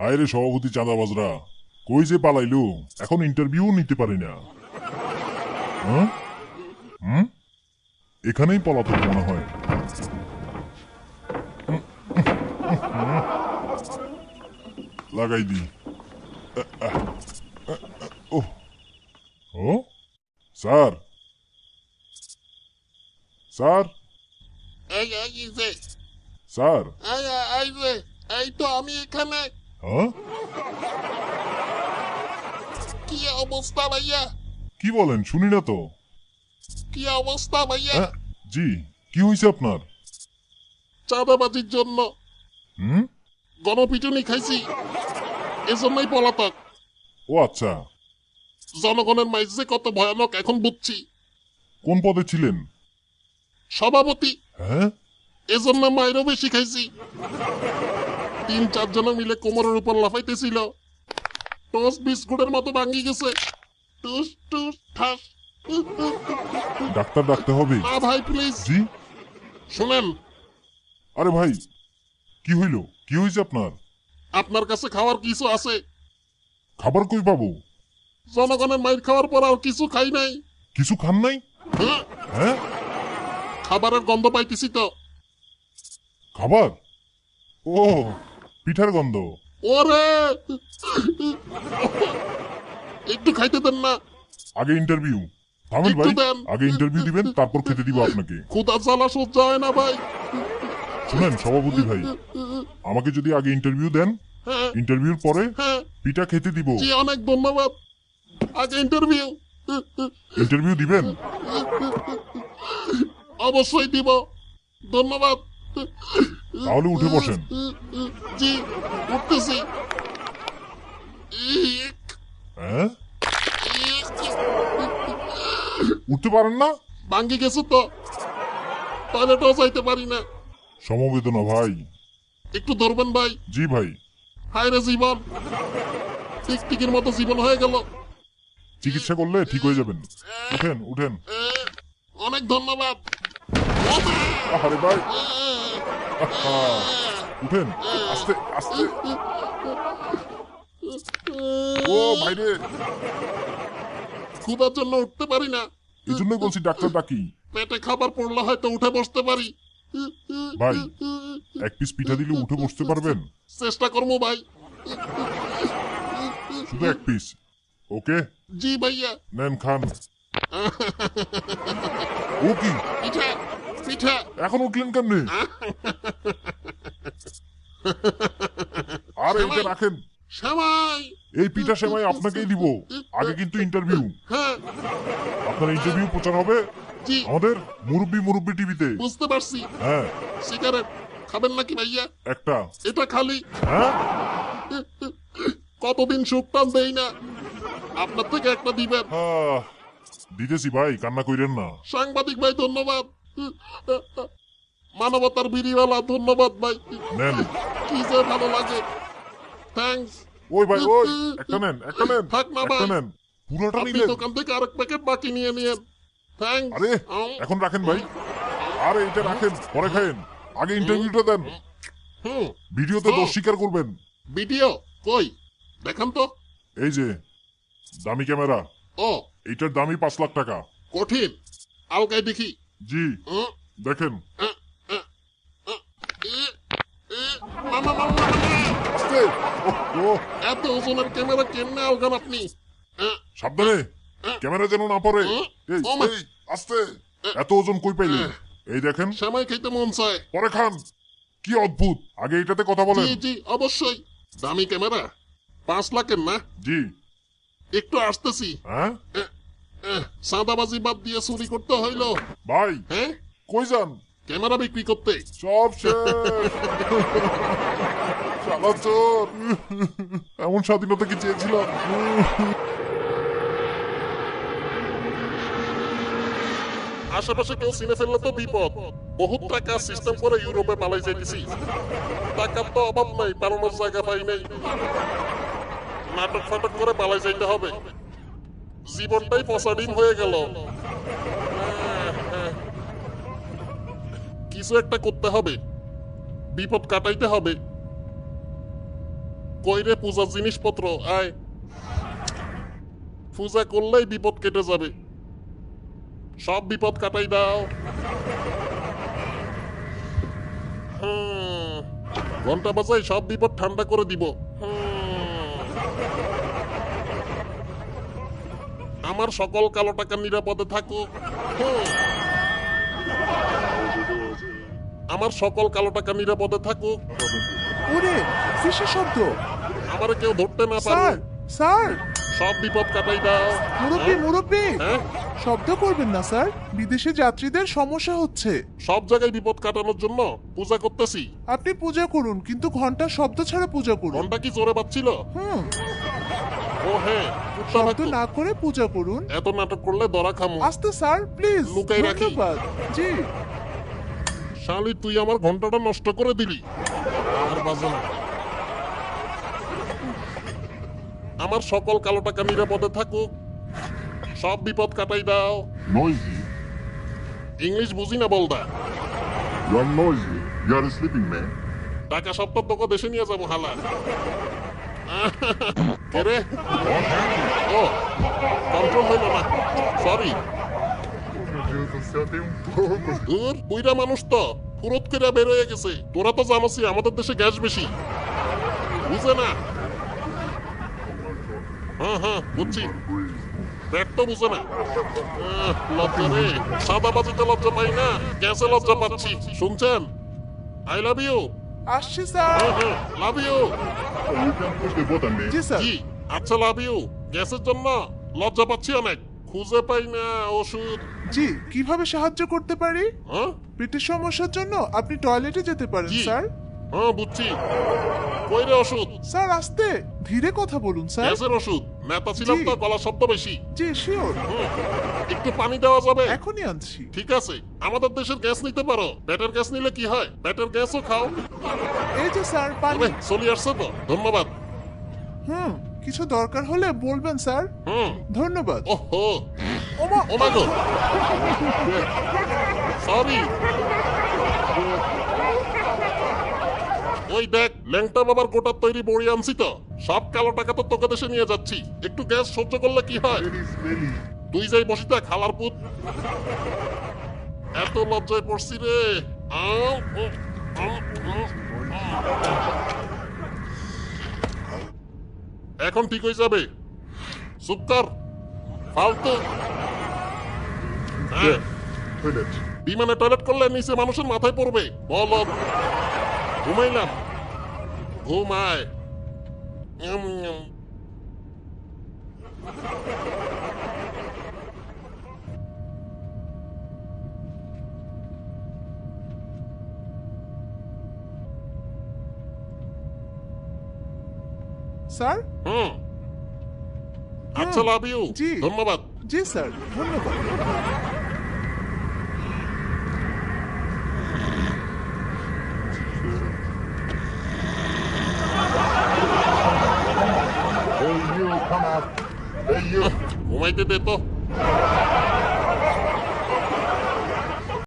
হায় রে সভাপতি চাঁদাবাজরা, কই যে পালাইলো, এখন ইন্টারভিউ নিতে পারি না। হ্যাঁ? এখানেই পলাতক মনে হয়। লাগাই দি। ও ও স্যার, স্যার, এই এই যে স্যার। এই এই যে এই তো আমি এখানে। হ্যাঁ, কি অবস্থা ভাইয়া? কি বলেন শুনি না তো। কি অবস্থা ভাইয়া? হ্যাঁ, জি, কি হয়েছে আপনার? চাঁদাবাজির জন্য হুম, গণপিটুনি খাইছি, এজন্যই পলাতক। ও আচ্ছা। জনগণের মাইজ যে কত ভয়ানক এখন বুঝছি। কোন পদে ছিলেন? সভাপতি, হ্যাঁ, এজন্য মায়েরও বেশি খাইছি। 3-4 জন মিলে কোমরের উপর লাফাইতেছিল, টস বিস্কুটের মতো ভাঙ্গি গেছে। টুস টুস ঠাস। ডাক্তার ডাকতে হবে। না ভাই প্লিজ জি, শুনেন, আরে ভাই, কি হইল, কি হয়েছে আপনার? আপনার কাছে খাওয়ার কিছু আছে? খাবার কই পাবো? জনগণের মাইর খাওয়ার পর আর কিছু খাই নাই। কিছু খান নাই? হ্যাঁ, হ্যাঁ, খাবারের গন্ধ পাইতেছি তো। খাবার? ও, পিঠার গন্ধ। ওরে একটু খাইতে দেন না। আগে ইন্টারভিউ। থামেন একটু ভাই, দেন। আগে ইন্টারভিউ দিবেন, তারপর খেতে দিব আপনাকে। ক্ষুধা জ্বালা সহ্য হয় না ভাই। শুনেন সভাপতি ভাই, আমাকে যদি আগে ইন্টারভিউ দেন, হ্যাঁ ইন্টারভিউর পরে হ্যাঁ, পিঠা খেতে দিব। জি অনেক ধন্যবাদ। আগে ইন্টারভিউ। ইন্টারভিউ দিবেন? অবশ্যই দিব, ধন্যবাদ। তাহলে উঠে বসেন। জি উঠতেছি। ইক, হ্যাঁ, ইক, উঠতে পারেন না? ভাঙ্গি গেছে তো, টয়লেটও যাইতে পারি না। সমবেদনা ভাই। একটু ধরবেন ভাই। জি ভাই। হায় রে জীবন, টিকটিকির মতো জীবন হয়ে গেল। চিকিৎসা করলে ঠিক হয়ে যাবেন। উঠেন উঠেন। অনেক ধন্যবাদ। আরে ভাই, আহা, উঠেন, আস্তে আস্তে। ও ভাই রে, ক্ষুধার জন্য উঠতে পারি না। এই জন্যই বলছি ডাক্তার ডাকি। পেটে খাবার পড়লে হয়তো উঠে বসতে পারি। ভাই, এক পিস পিঠা দিলে উঠে বসতে পারবেন? চেষ্টা করবো ভাই। শুধু এক পিস। ওকে, জি ভাইয়া। নেন খান। ও কি, পিঠা পিঠা। এখন উঠলেন কেমনে? আর এইটা রাখেন। সামাই। এই পিঠা সেমাই আপনাকেই দিব। আগে কিন্তু ইন্টারভিউ। হ্যাঁ আপনার ইন্টারভিউ প্রচার হবে জি আমাদের মুরব্বি মুরব্বি টিভিতে। বুঝতে পারছি। হ্যাঁ, সিগারেট খাবেন নাকি ভাইয়া? একটা। এটা খালি। হ্যাঁ, কতদিন সুখ টান দেই না, আপনার থেকে একটা দিবেন। আহ, দিতেছি ভাই, কান্না কইরেন না। সাংবাদিক ভাই ধন্যবাদ। মানবতার বিড়িওয়ালা ধন্যবাদ ভাই। নেন। কি যে ভালো লাগে। থ্যাঙ্কস। ওই ভাই, ওই একটা নেন, একটা নেন, থাক না একটা ভাই। নেন। পুরোটা আপনি নিলেন? দোকান থেকে আরেক প্যাকেট বাকি নিয়ে নিয়েন। থ্যাঙ্কস। আরে এখন রাখেন ভাই। আরে এটা রাখেন, পরে খাইন। আগে ইন্টারভিউটা দেন। হুম, ভিডিওতে দোষ স্বীকার করবেন। ভিডিও কই দেখান তো। এই যে দামি ক্যামেরা, ও এইটার দামই 5 লাখ টাকা। কঠিন, আলগাই দেখি। জি, হুম, দেখেন। এ, এ, মামা মামা মামা। আস্তে। ও, এত ওজনের ক্যামেরা কেমনে আলগান আপনি? সাবধানে, ক্যামেরা যেন না পড়ে। এই ও মা। এই, আস্তে। এত ওজন কই পাইলেন? এই দেখেন, সেমাই খেতে মন চায়। পরে খান। কি অদ্ভুত। আগে এটাতে কথা বলেন। জি জি অবশ্যই। দামি ক্যামেরা 5 লাখের না? জি। একটু আসতেছি। হ্যাঁ সাদাবাজি বাদ দিয়ে চুরি করতে হইলো। ভাই, হ্যাঁ, কই যান? ক্যামেরা বিক্রি করতে। সব শেষ। শালা চোর। এমন স্বাধীনতা কি চেয়েছিলাম? আশেপাশে কেউ চিনে ফেললে তো বিপদ। বহুত টাকা সিস্টেম করে ইউরোপে পালাই যাইতেছি। টাকার তো অভাব নাই, পালানোর জায়গা পাই নাই। নাটক ফাটক করে পালাই যাইতে হবে। জীবনটাই পচা ডিম হয়ে গেল। কিছু একটা করতে হবে, বিপদ কাটাইতে হবে। কইরে পূজার জিনিসপত্র আয়। পূজা করলেই বিপদ কেটে যাবে, সব বিপদ কাটাই দাও। ঘন্টা বাজাই সব বিপদ ঠান্ডা করে দিব। আমার সকল কালো টাকা নিরাপদে থাকুক। আমার সকল কালো টাকা নিরাপদে থাকুক। ওরে কিসের শব্দ? আমার কেউ ধরতে না স্যার পারে, স্যার, সব বিপদ কাটাই দাও। মুরব্বী মুরব্বী, হ্যাঁ? শব্দ করবেন না স্যার, বিদেশি যাত্রীদের সমস্যা হচ্ছে। সব জায়গায় বিপদ কাটানোর জন্য পূজা করতেছি। আপনি পূজা করুন, কিন্তু ঘন্টার শব্দ ছাড়া পূজা করুন। ঘন্টা কি জোরে বাজছিল? হুম, ও হ্যাঁ, কুত্তা শব্দ থাকতো। না করে পূজা করুন। এত নাটক করলে ধরা খামো। আস্তে স্যার, প্লিজ। লুকাই রাখি। ধন্যবাদ। জি। শালি তুই আমার ঘন্টাটা নষ্ট করে দিলি। আর বাজে না। আমার সকল কালো টাকা নিরাপদে থাকুক, সব বিপদ কাটাই দাও। Noisy. ইংলিশ বুঝি না বলদা। You are noisy. You are sleeping, man. টাকা সপ্তাহ তোকে দেশে নিয়ে যাবো হালা। কে রে? ও কন্ট্রোল হইল না, sorry. Meu Deus do céu, tem pouco. দূর বুইরা মানুষ তো পুরত করে বের হয়ে গেছে। তোরা তো জানোসই আমাদের দেশে গ্যাস বেশি, বুঝে না? হ্যাঁ বুঝছি, পেট তো বুঝে না। লজ্জা রে, সাদা বাজিতে লজ্জা পাই না, গ্যাসে লজ্জা পাচ্ছি। শুনছেন? I love you. আসছি স্যার। হ্যাঁ love you. You can push the button, man. জি স্যার। জি আচ্ছা লাভ ইউ। গ্যাসের জন্য লজ্জা পাচ্ছি অনেক, খুঁজে পাই না ওষুধ। জি, কিভাবে সাহায্য করতে পারি? হ্যাঁ পেটের সমস্যার জন্য আপনি টয়লেটে যেতে পারেন জি। স্যার। হ্যাঁ বুঝছি। কই রে ওষুধ? স্যার আস্তে ধীরে কথা বলুন স্যার। গ্যাসের ওষুধ। নেতা ছিলাম জি। তো, গলা শব্দ বেশি। জি শিওর, একটু পানি দেওয়া যাবে? এখনই আনছি। ঠিক আছে, আমাদের দেশের গ্যাস নিতে পারো। পেটের গ্যাস নিলে কি হয়? পেটের গ্যাসও খাও। এই যে স্যার পানি। তবে চলে আসছে তো, ধন্যবাদ। কিছু দরকার হলে বলবেন স্যার। ধন্যবাদ। ওহো ওমা ও মা গো, সরি। ওই দেখ, ল্যাংটা বাবার গোটার তৈরি বড়ি আনছি তো, সব কালো টাকা তো তোকে দেশে নিয়ে যাচ্ছি। একটু গ্যাস সহ্য করলে কি হয়? Very smelly. তুই যাই বসি দেখ খালার পুত। এত লজ্জায় পড়ছি রে। আউ, উ, এখন ঠিক হয়ে যাবে। চুপ কর, ফালতু। হ্যাঁ, Toilet. বিমানে টয়লেট করলে নিচে মানুষের মাথায় পড়বে। বল, ঘুমাইলাম, ঘুমায়। উম, উম। স্যার। আচ্ছা লাভ ইউ। জি। ধন্যবাদ। জি স্যার, ধন্যবাদ। Hey, you, come out. Hey, you. ঘুমাইতে দে তো।